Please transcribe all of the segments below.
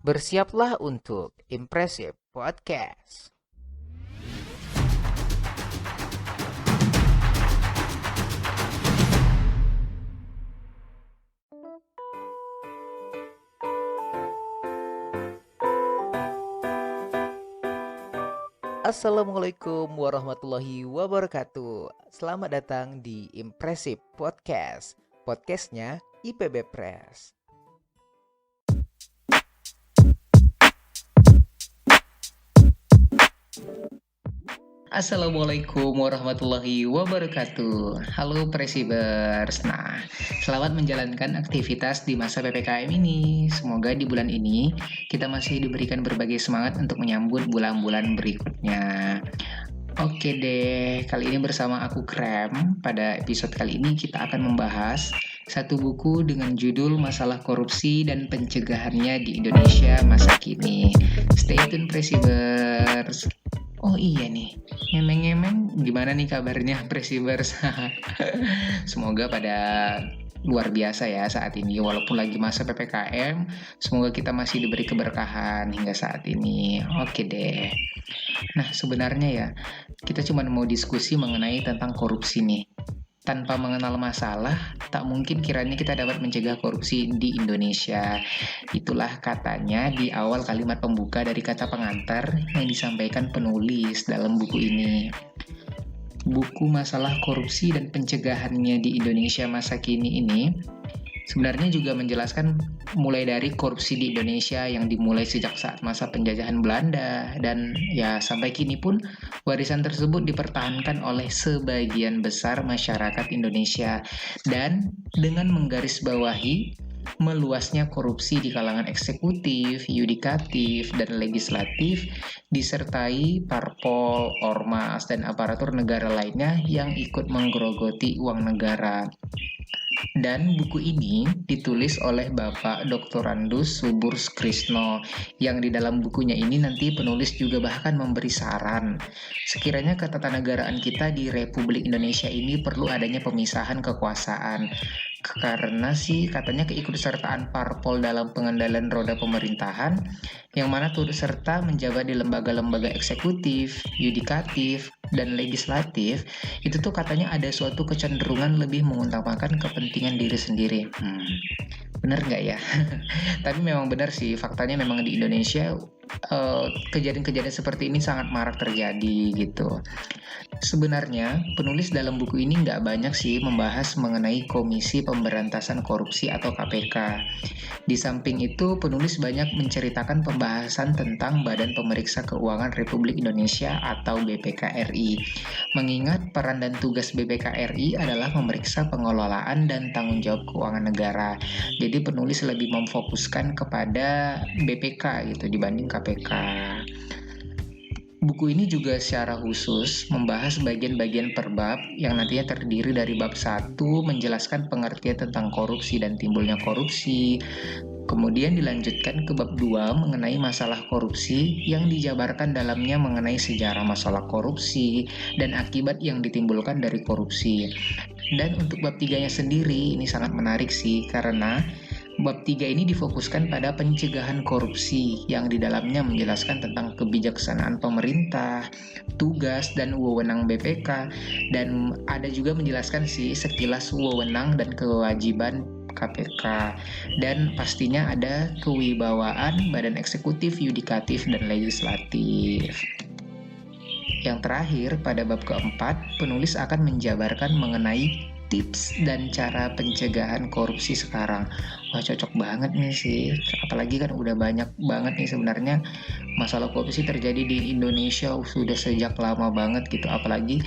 Bersiaplah untuk Impressive Podcast. Assalamualaikum warahmatullahi wabarakatuh. Selamat datang di Impressive Podcast. Podcastnya IPB Press. Assalamualaikum warahmatullahi wabarakatuh. Halo Presibers. Nah, selamat menjalankan aktivitas di masa PPKM ini. Semoga di bulan ini kita masih diberikan berbagai semangat untuk menyambut bulan-bulan berikutnya. Oke deh, kali ini bersama aku Krem. Pada episode kali ini kita akan membahas satu buku dengan judul Masalah Korupsi dan Pencegahannya di Indonesia Masa Kini. Stay tune Presibers. Oh iya nih, ngemeng-ngemeng gimana nih kabarnya Presibers? Semoga pada luar biasa ya saat ini, walaupun lagi masa PPKM, semoga kita masih diberi keberkahan hingga saat ini. Oke deh. Nah, sebenarnya ya, kita cuma mau diskusi mengenai tentang korupsi nih. Tanpa mengenal masalah, tak mungkin kiranya kita dapat mencegah korupsi di Indonesia. Itulah katanya di awal kalimat pembuka dari kata pengantar yang disampaikan penulis dalam buku ini. Buku Masalah Korupsi dan Pencegahannya di Indonesia Masa Kini ini sebenarnya juga menjelaskan mulai dari korupsi di Indonesia yang dimulai sejak saat masa penjajahan Belanda dan ya sampai kini pun warisan tersebut dipertahankan oleh sebagian besar masyarakat Indonesia dan dengan menggarisbawahi meluasnya korupsi di kalangan eksekutif, yudikatif, dan legislatif disertai parpol, ormas, dan aparatur negara lainnya yang ikut menggerogoti uang negara. Dan buku ini ditulis oleh Bapak Dr. Randus Subur Krisno yang di dalam bukunya ini nanti penulis juga bahkan memberi saran. Sekiranya ketatanegaraan kita di Republik Indonesia ini perlu adanya pemisahan kekuasaan. Karena sih katanya keikutsertaan parpol dalam pengendalian roda pemerintahan yang mana turut serta menjabat di lembaga-lembaga eksekutif, yudikatif, dan legislatif itu tuh katanya ada suatu kecenderungan lebih mengutamakan kepentingan diri sendiri. Bener nggak ya? Tapi memang benar sih, faktanya memang di Indonesia kejadian-kejadian seperti ini sangat marak terjadi gitu. Sebenarnya penulis dalam buku ini nggak banyak sih membahas mengenai Komisi Pemberantasan Korupsi atau KPK. Di samping itu penulis banyak menceritakan pembahasan tentang Badan Pemeriksa Keuangan Republik Indonesia atau BPK-RI. Mengingat peran dan tugas BPK-RI adalah memeriksa pengelolaan dan tanggung jawab keuangan negara. Jadi penulis lebih memfokuskan kepada BPK gitu dibanding KPK. Buku ini juga secara khusus membahas bagian-bagian per bab yang nantinya terdiri dari bab 1 menjelaskan pengertian tentang korupsi dan timbulnya korupsi. Kemudian dilanjutkan ke bab 2 mengenai masalah korupsi yang dijabarkan dalamnya mengenai sejarah masalah korupsi dan akibat yang ditimbulkan dari korupsi. Dan untuk bab 3-nya sendiri ini sangat menarik sih karena bab 3 ini difokuskan pada pencegahan korupsi yang di dalamnya menjelaskan tentang kebijaksanaan pemerintah, tugas dan wewenang BPK, dan ada juga menjelaskan sih sekilas wewenang dan kewajiban KPK, dan pastinya ada kewibawaan badan eksekutif, yudikatif, dan legislatif. Yang terakhir, pada bab keempat, penulis akan menjabarkan mengenai tips dan cara pencegahan korupsi sekarang. Wah, cocok banget nih sih. Apalagi kan udah banyak banget nih sebenarnya masalah korupsi terjadi di Indonesia sudah sejak lama banget gitu. Apalagi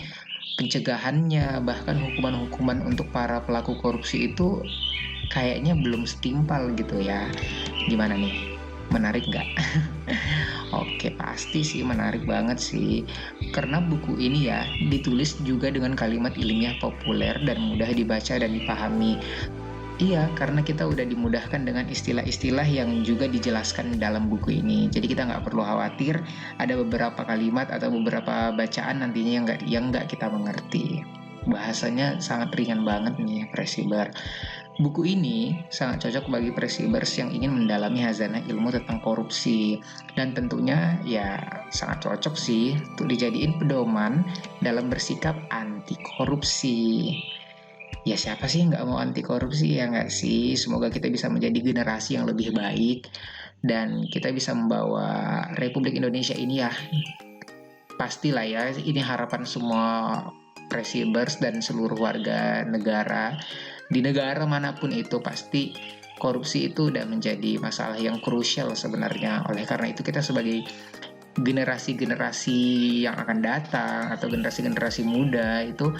pencegahannya, bahkan hukuman-hukuman untuk para pelaku korupsi itu kayaknya belum setimpal gitu ya. Gimana nih? Menarik nggak? Oke, pasti sih menarik banget sih. Karena buku ini ya ditulis juga dengan kalimat ilmiah populer dan mudah dibaca dan dipahami. Iya, karena kita udah dimudahkan dengan istilah-istilah yang juga dijelaskan dalam buku ini. Jadi kita nggak perlu khawatir ada beberapa kalimat atau beberapa bacaan nantinya yang nggak kita mengerti. Bahasanya sangat ringan banget nih, Presibar. Buku ini sangat cocok bagi Presibers yang ingin mendalami hazanah ilmu tentang korupsi, dan tentunya ya sangat cocok sih untuk dijadiin pedoman dalam bersikap anti korupsi. Ya siapa sih yang nggak mau anti korupsi, ya nggak sih? Semoga kita bisa menjadi generasi yang lebih baik dan kita bisa membawa Republik Indonesia ini ya, pastilah ya, ini harapan semua Presibers dan seluruh warga negara. Di negara manapun itu pasti korupsi itu udah menjadi masalah yang krusial sebenarnya. Oleh karena itu kita sebagai generasi-generasi yang akan datang atau generasi-generasi muda itu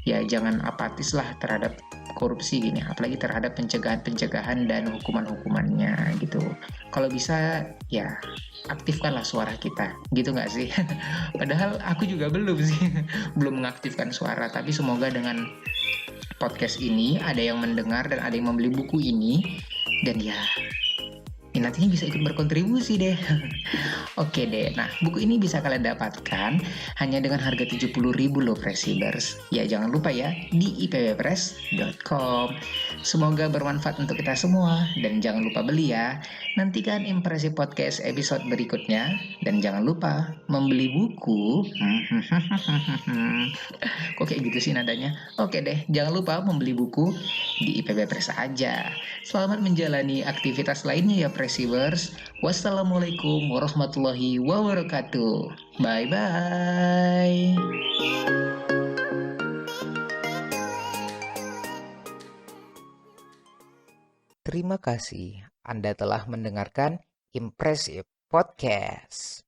ya jangan apatis lah terhadap korupsi gini, apalagi terhadap pencegahan-pencegahan dan hukuman-hukumannya gitu. Kalau bisa ya aktifkanlah suara kita, gitu nggak sih? Padahal aku juga belum sih, belum mengaktifkan suara, tapi semoga dengan podcast ini ada yang mendengar dan ada yang membeli buku ini, dan ya nantinya bisa ikut berkontribusi deh. Oke deh, nah buku ini bisa kalian dapatkan hanya dengan harga 70.000 loh Presibers. Ya jangan lupa ya di ipbpress.com. Semoga bermanfaat untuk kita semua dan jangan lupa beli ya. Nantikan Impresi Podcast episode berikutnya dan jangan lupa membeli buku. Kok kayak gitu sih nadanya? Oke deh, jangan lupa membeli buku di IPB Press aja. Selamat menjalani aktivitas lainnya ya Presibers. Wassalamualaikum warahmatullahi wabarakatuh. Bye-bye. Terima kasih Anda telah mendengarkan Impressive Podcast.